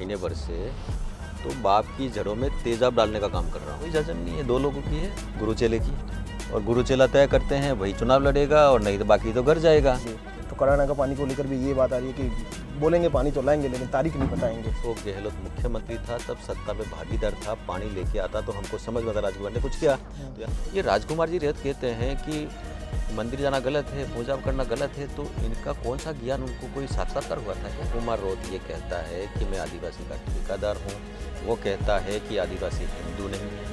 महीने भर से तो बाप की जड़ों में तेजाब डालने का काम कर रहा हूँ। कोई इजाज़त नहीं है, दो लोगों की है, गुरु चेले की, और गुरु चेला तय करते हैं वही चुनाव लड़ेगा और नहीं तो बाकी तो घर जाएगा। तो कराना का पानी को लेकर भी ये बात आ रही है कि बोलेंगे पानी तो लाएंगे लेकिन तारीख नहीं बताएंगे। तो गहलोत मुख्यमंत्री था तब सत्ता में भागीदार था, पानी लेके आता तो हमको समझ में आता राजकुमार ने कुछ किया। तो ये राजकुमार जी रहत कहते हैं कि मंदिर जाना गलत है, पूजा करना गलत है, तो इनका कौन सा ज्ञान उनको कोई साक्षात्कार हुआ था क्या? कुमार रोत ये कहता है कि मैं आदिवासी का ठेकेदार हूँ, वो कहता है कि आदिवासी हिंदू नहीं है।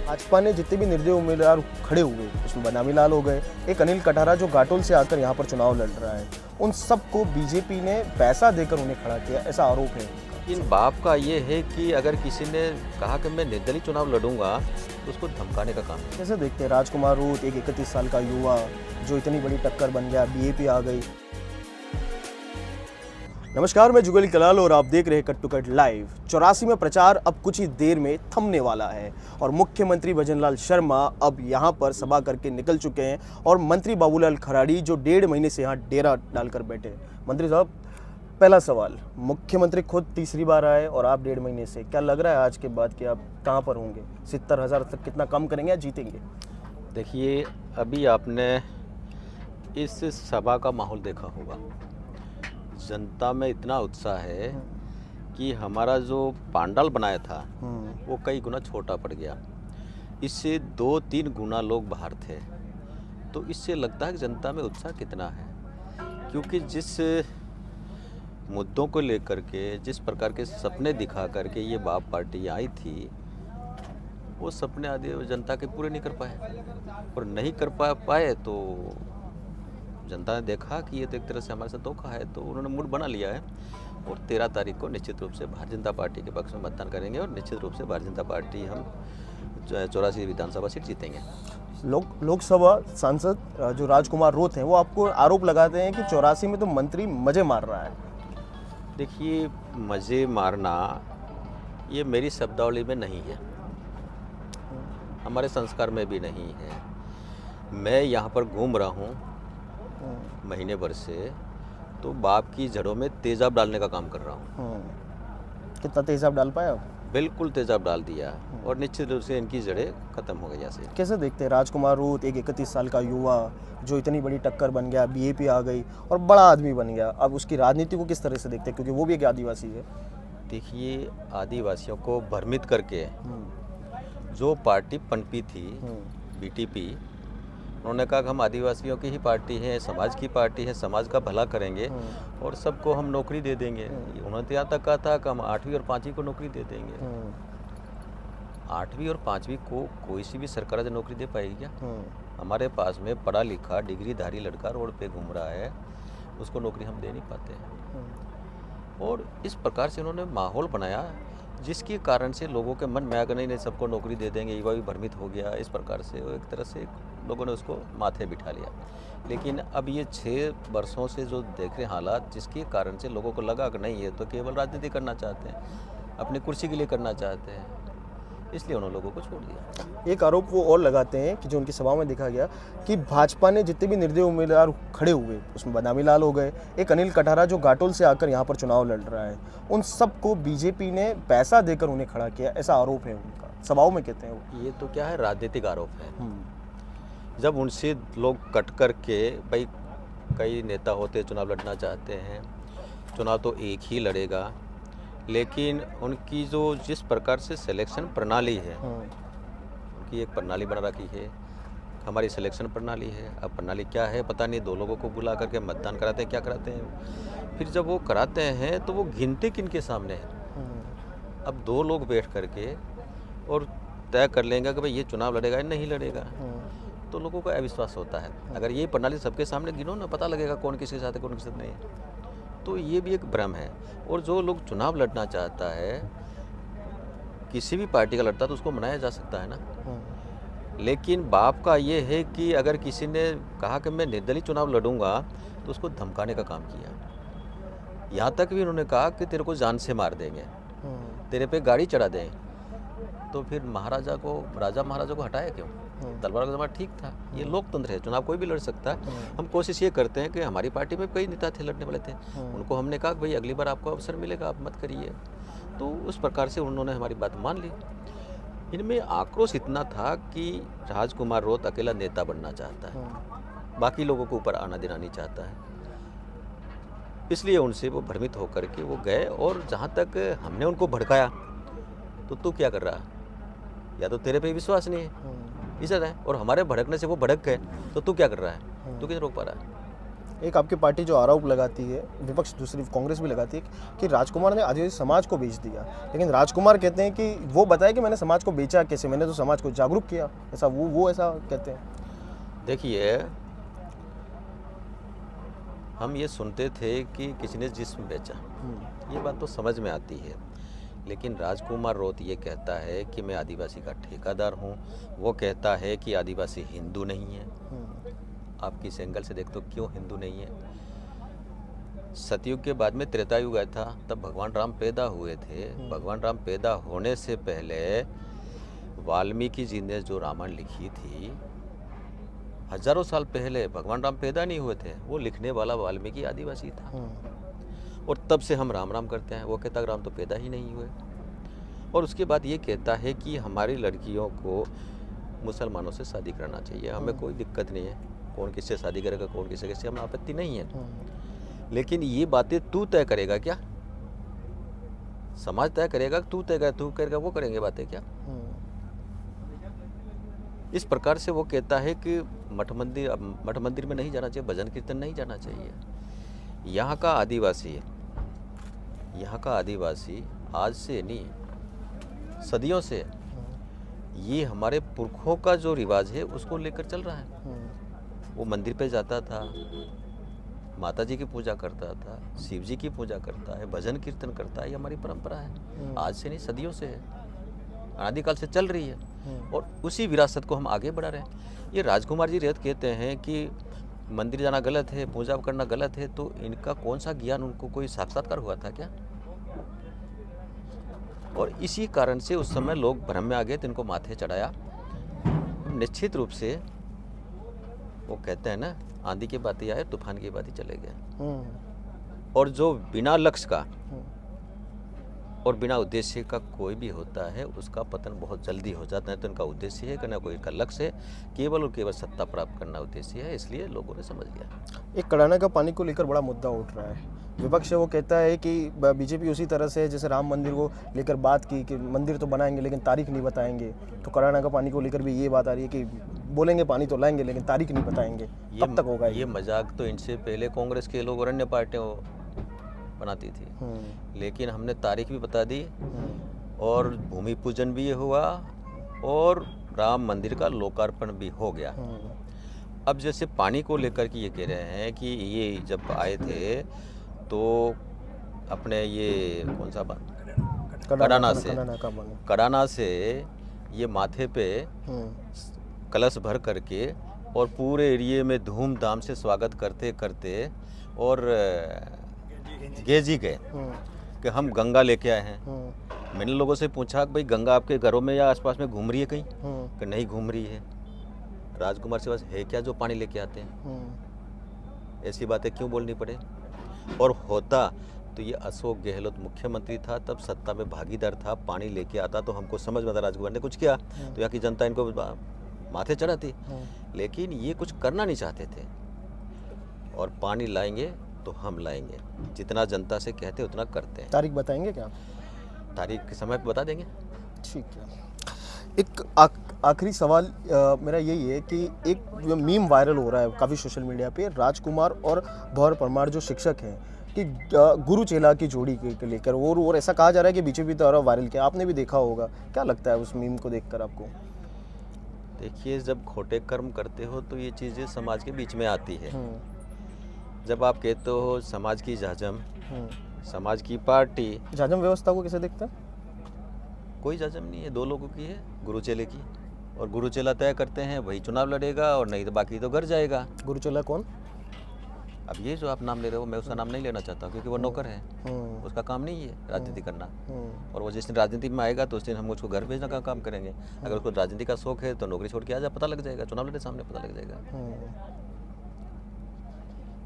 भाजपा ने जितने भी निर्दलीय उम्मीदवार खड़े हुए उसमें बनामी लाल हो गए, एक अनिल कटारा जो घाटोल से आकर यहाँ पर चुनाव लड़ रहा है, उन सबको बीजेपी ने पैसा देकर उन्हें खड़ा किया, ऐसा आरोप है। इन बाप का ये है कि अगर किसी ने कहा कि मैं निर्दलीय चुनाव लड़ूंगा तो उसको धमकाने का काम है। कैसे देखते हैं राजकुमार रूत, एक 31 साल का युवा जो इतनी बड़ी टक्कर बन गया, बीएपी आ गई। नमस्कार, मैं जुगल कलाल और आप देख रहे हैं कट टू कट लाइव। 84 में प्रचार अब कुछ ही देर में थमने वाला है और मुख्यमंत्री भजनलाल शर्मा अब यहां पर सभा करके निकल चुके हैं और मंत्री बाबूलाल खराड़ी जो 1.5 महीने से यहां डेरा डालकर बैठे हैं। मंत्री साहब, पहला सवाल, मुख्यमंत्री खुद तीसरी बार आए और आप 1.5 महीने से, क्या लग रहा है आज के बाद कि आप कहां पर होंगे? 70,000 तक कितना कम करेंगे या जीतेंगे? देखिए, अभी आपने इस सभा का माहौल देखा होगा, जनता में इतना उत्साह है कि हमारा जो पांडाल बनाया था वो कई गुना छोटा पड़ गया, इससे 2-3 गुना लोग बाहर थे। तो इससे लगता है कि जनता में उत्साह कितना है, क्योंकि जिस मुद्दों को लेकर के, जिस प्रकार के सपने दिखा करके ये बाप पार्टी आई थी, वो सपने आदि जनता के पूरे नहीं कर पाए, और नहीं कर पाए तो जनता ने देखा कि ये तो एक तरह से हमारे साथ धोखा है, तो उन्होंने मूड बना लिया है और 13 तारीख को निश्चित रूप से भारतीय जनता पार्टी के पक्ष में मतदान करेंगे और निश्चित रूप से भारतीय जनता पार्टी हम 84 विधानसभा सीट जीतेंगे। लोकसभा सांसद जो राजकुमार रोत हैं वो आपको आरोप लगाते हैं कि 84 में तो मंत्री मजे मार रहा है। देखिए, मज़े मारना ये मेरी शब्दावली में नहीं है, हमारे संस्कार में भी नहीं है। मैं यहाँ पर घूम रहा हूँ महीने भर से, तो बाप की जड़ों में तेजाब डालने का काम कर रहा हूँ। कितना तेजाब डाल पाए आप? बिल्कुल तेजाब डाल दिया और निश्चित रूप से इनकी जड़ें खत्म हो गई। जैसे कैसे देखते हैं राजकुमार रूत, एक 31 साल का युवा जो इतनी बड़ी टक्कर बन गया, बीएपी आ गई और बड़ा आदमी बन गया, अब उसकी राजनीति को किस तरह से देखते हैं, क्योंकि वो भी एक आदिवासी है? देखिए, आदिवासियों को भ्रमित करके जो पार्टी पनपी थी बीटीपी, उन्होंने कहा कि हम आदिवासियों की ही पार्टी है, समाज की पार्टी है, समाज का भला करेंगे और सबको हम नौकरी दे देंगे। उन्होंने तो यहाँ तक कहा था कि हम 8वीं और 5वीं को नौकरी दे देंगे। 8वीं और 5वीं को कोई सी भी सरकार जो नौकरी दे पाएगी क्या? हमारे पास में पढ़ा लिखा डिग्रीधारी लड़का रोड पे घूम रहा है, उसको नौकरी हम दे नहीं पाते हैं। और इस प्रकार से उन्होंने माहौल बनाया जिसके कारण से लोगों के मन में आ गया नहीं सबको नौकरी दे देंगे, युवा भी भ्रमित हो गया। इस प्रकार से एक तरह से लोगों ने उसको माथे बिठा लिया। लेकिन अब ये 6 वर्षों से जो देख रहे हालात, जिसके कारण से लोगों को लगा कि नहीं, ये तो केवल राजनीति करना चाहते हैं, अपनी कुर्सी के लिए करना चाहते हैं, इसलिए उन्होंने लोगों को छोड़ दिया। एक आरोप वो और लगाते हैं कि जो उनकी सभा में देखा गया कि भाजपा ने जितने भी निर्दलीय उम्मीदवार खड़े हुए उसमें बनामी लाल हो गए, एक अनिल कटारा जो घाटोल से आकर यहाँ पर चुनाव लड़ रहा है, उन सबको बीजेपी ने पैसा देकर उन्हें खड़ा किया, ऐसा आरोप है उनका। सभाओं में कहते हैं वो। ये तो क्या है, राजनीतिक आरोप है। जब उनसे लोग कट कर के, भाई कई नेता होते चुनाव लड़ना चाहते हैं, चुनाव तो एक ही लड़ेगा, लेकिन उनकी जो जिस प्रकार से सिलेक्शन प्रणाली है, उनकी एक प्रणाली बना रखी है, हमारी सिलेक्शन प्रणाली है। अब प्रणाली क्या है पता नहीं, 2 लोगों को बुला करके मतदान कराते हैं, क्या कराते हैं, फिर जब वो कराते हैं तो वो गिनती किनके सामने है। अब 2 लोग बैठ करके और तय कर लेंगे कि भाई ये चुनाव लड़ेगा या नहीं लड़ेगा, तो लोगों को अविश्वास होता है। अगर ये प्रणाली सबके सामने गिनो ना, पता लगेगा कौन किसके साथ है कौन किसके साथ नहीं है। तो ये भी एक भ्रम है। और जो लोग चुनाव लड़ना चाहता है, किसी भी पार्टी का लड़ता है, तो उसको मनाया जा सकता है ना। लेकिन बाप का ये है कि अगर किसी ने कहा कि मैं निर्दलीय चुनाव लड़ूंगा तो उसको धमकाने का काम किया। यहाँ तक भी उन्होंने कहा कि तेरे को जान से मार देंगे, तेरे पे गाड़ी चढ़ा दें। तो फिर राजा महाराजा को हटाया क्यों? तलवार का जमाना ठीक था। ये लोकतंत्र है, चुनाव कोई भी लड़ सकता है। हम कोशिश ये करते हैं कि हमारी पार्टी में कई नेता थे लड़ने वाले थे, उनको हमने कहा कि भाई अगली बार आपको अवसर मिलेगा, आप मत करिए। तो उस प्रकार से उन्होंने हमारी बात मान ली। इनमें आक्रोश इतना था कि राजकुमार रोत अकेला नेता बनना चाहता है, बाकी लोगों को ऊपर आना देना नहीं चाहता है। इसलिए उनसे वो भ्रमित होकर के वो गए, और जहाँ तक हमने उनको भड़काया तो तू क्या कर रहा है, या तो तेरे पे विश्वास नहीं है इस तरह है, और हमारे भड़कने से वो भड़क गए, तो तू क्या कर रहा है, तू कैसे रोक पा रहा है। एक आपकी पार्टी जो आरोप लगाती है, विपक्ष दूसरी कांग्रेस भी लगाती है कि राजकुमार ने आदिवासी समाज को बेच दिया, लेकिन राजकुमार कहते हैं कि वो बताए कि मैंने समाज को बेचा कैसे, मैंने तो समाज को जागरूक किया, ऐसा वो ऐसा कहते हैं। देखिए, हम ये सुनते थे कि किसी ने जिस्म बेचा, ये बात तो समझ में आती है, लेकिन राजकुमार रोत ये कहता है कि मैं आदिवासी का ठेकेदार हूँ, वो कहता है कि आदिवासी हिंदू नहीं है। आप किस एंगल से देखते हो क्यों हिंदू नहीं है। सतयुग के बाद में त्रेता युग आया था, तब भगवान राम पैदा हुए थे। भगवान राम पैदा होने से पहले वाल्मीकि जी ने जो रामायण लिखी थी, हजारों साल पहले भगवान राम पैदा नहीं हुए थे, वो लिखने वाला वाल्मीकि आदिवासी था। और तब से हम राम राम करते हैं, वो कहता राम तो पैदा ही नहीं हुए। और उसके बाद ये कहता है कि हमारी लड़कियों को मुसलमानों से शादी करना चाहिए, हमें कोई दिक्कत नहीं है, कौन किससे शादी करेगा, कौन किससे किससे, हमें आपत्ति नहीं है। लेकिन ये बातें तू तय करेगा क्या, समाज तय करेगा, तू करेगा, वो करेंगे बातें क्या। इस प्रकार से वो कहता है कि मठ मंदिर में नहीं जाना चाहिए, भजन कीर्तन नहीं जाना चाहिए। यहाँ का आदिवासी आज से नहीं, सदियों से ये हमारे पुरखों का जो रिवाज है उसको लेकर चल रहा है। वो मंदिर पे जाता था, माता जी की पूजा करता था, शिव जी की पूजा करता है, भजन कीर्तन करता है, ये हमारी परंपरा है, आज से नहीं सदियों से है, अनादिकाल से चल रही है, और उसी विरासत को हम आगे बढ़ा रहे हैं। ये राजकुमार जी रेत कहते हैं कि मंदिर जाना गलत है, पूजा करना गलत है, तो इनका कौन सा ज्ञान, उनको कोई साक्षात्कार हुआ था क्या। और इसी कारण से उस समय लोग भ्रम में आ गए, तो इनको माथे चढ़ाया। निश्चित रूप से वो कहते हैं ना, आंधी की बातें आए, तूफान की बातें चले गए। और जो बिना लक्ष्य का और बिना उद्देश्य का कोई भी होता है, उसका पतन बहुत जल्दी हो जाता है। तो इनका उद्देश्य है कि ना कोई का लक्ष्य है, केवल और केवल सत्ता प्राप्त करना उद्देश्य है, इसलिए लोगों ने समझ लिया। एक कड़ाना का पानी को लेकर बड़ा मुद्दा उठ रहा है, विपक्ष वो कहता है कि बीजेपी उसी तरह से जैसे राम मंदिर को लेकर बात की कि मंदिर तो बनाएंगे लेकिन तारीख नहीं बताएंगे, तो कड़ाना का पानी को लेकर भी ये बात आ रही है कि बोलेंगे पानी तो लाएंगे लेकिन तारीख नहीं बताएंगे, कब तक होगा ये मजाक तो इनसे पहले कांग्रेस के लोग और अन्य पार्टियां बनाती थी, लेकिन हमने तारीख भी बता दी, और भूमि पूजन भी हुआ, और राम मंदिर का लोकार्पण भी हो गया। अब जैसे पानी को लेकर के ये कह रहे हैं कि ये जब आए थे तो अपने ये कौन सा कड़ाना से ये माथे पे कलश भर करके और पूरे एरिए में धूमधाम से स्वागत करते करते और गेजी गए कि हम गंगा लेके आए हैं। मैंने लोगों से पूछा कि भाई गंगा आपके घरों में या आसपास में घूम रही है कहीं, कि नहीं घूम रही है। राजकुमार से बस है क्या जो पानी लेके आते हैं, ऐसी बातें क्यों बोलनी पड़े। और होता तो ये अशोक गहलोत मुख्यमंत्री था, तब सत्ता में भागीदार था, पानी लेके आता तो हमको समझ में आता राजकुमार ने कुछ किया तो यहाँ की जनता इनको माथे चढ़ाती, लेकिन ये कुछ करना नहीं चाहते थे। और पानी लाएंगे तो हम लाएंगे, जितना जनता से कहते उतना करते हैं। तारीख बताएंगे क्या? तारीख के समय पर बता देंगे। ठीक है। एक आखिरी सवाल मेरा यही है कि एक मीम वायरल हो रहा है काफ़ी सोशल मीडिया पे, राजकुमार और भौर परमार जो शिक्षक हैं कि गुरु चेला की जोड़ी के लेकर, और ऐसा कहा जा रहा है कि बीजेपी द्वारा वायरल किया, आपने भी देखा होगा, क्या लगता है उस मीम को देखकर आपको? देखिए, जब खोटे कर्म करते हो तो ये चीज़ें समाज के बीच में आती है। जब आप कहते हो समाज की जाजम, समाज की पार्टी, जाजम व्यवस्था को कैसे देखते हैं? कोई जाजम नहीं है, दो लोगों की है, गुरु चेले की, और गुरु चेला तय करते हैं वही चुनाव लड़ेगा, और नहीं तो बाकी तो घर जाएगा। गुरु चेला कौन? अब ये जो आप नाम ले रहे हो, मैं उसका नाम नहीं लेना चाहता क्योंकि वो नौकर है, उसका काम नहीं है राजनीति करना। और वो जिस दिन राजनीति में आएगा तो उस दिन हम उसको घर भेजने का काम करेंगे। अगर उसको राजनीति का शौक है तो नौकरी छोड़ के आ जा, पता लग जाएगा, चुनाव लड़े सामने पता लग जाएगा।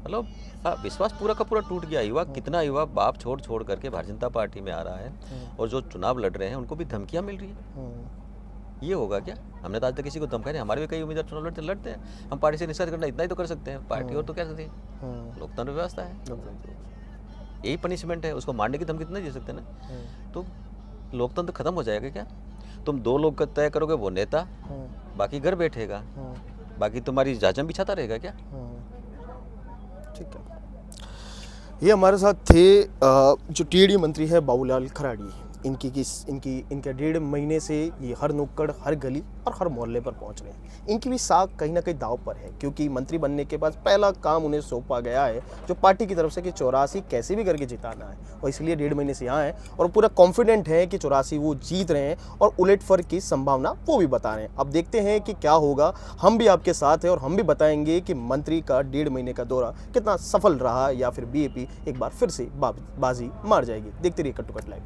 मतलब विश्वास पूरा का पूरा टूट गया। युवा कितना युवा बाप छोड़ छोड़ करके भारतीय जनता पार्टी में आ रहा है, और जो चुनाव लड़ रहे हैं उनको भी धमकियां मिल रही है। ये होगा क्या? हमने तो आज तक किसी को धमकाया नहीं। हमारे भी कई उम्मीदवार चुनाव लड़ते हैं। हम पार्टी से निष्कासित करना इतना ही तो कर सकते हैं, पार्टी और तो क्या सकते हैं? लोकतंत्र व्यवस्था है, यही पनिशमेंट है। उसको मारने की धमकी तो नहीं दे सकते ना। तो लोकतंत्र खत्म हो जाएगा क्या? तुम 2 लोग का तय करोगे, वो नेता, बाकी घर बैठेगा, बाकी तुम्हारी जाजम बिछाता रहेगा क्या? ठीक है, ये हमारे साथ थे जो टीडी मंत्री है बाबूलाल खराड़ी। इनका 1.5 महीने से ये हर नुक्कड़, हर गली और हर मोहल्ले पर पहुंच रहे हैं। इनकी भी साख कहीं ना कहीं दाव पर है, क्योंकि मंत्री बनने के बाद पहला काम उन्हें सौंपा गया है जो पार्टी की तरफ से कि 84 कैसे भी करके जिताना है, और इसलिए 1.5 महीने से यहाँ है और पूरा कॉन्फिडेंट है कि 84 वो जीत रहे हैं, और उलट फर्क की संभावना वो भी बता रहे हैं। अब देखते हैं कि क्या होगा। हम भी आपके साथ हैं और हम भी बताएंगे कि मंत्री का 1.5 महीने का दौरा कितना सफल रहा, या फिर बीएपी एक बार फिर से बाजी मार जाएगी। देखते रहिए कट टू कट लाइव।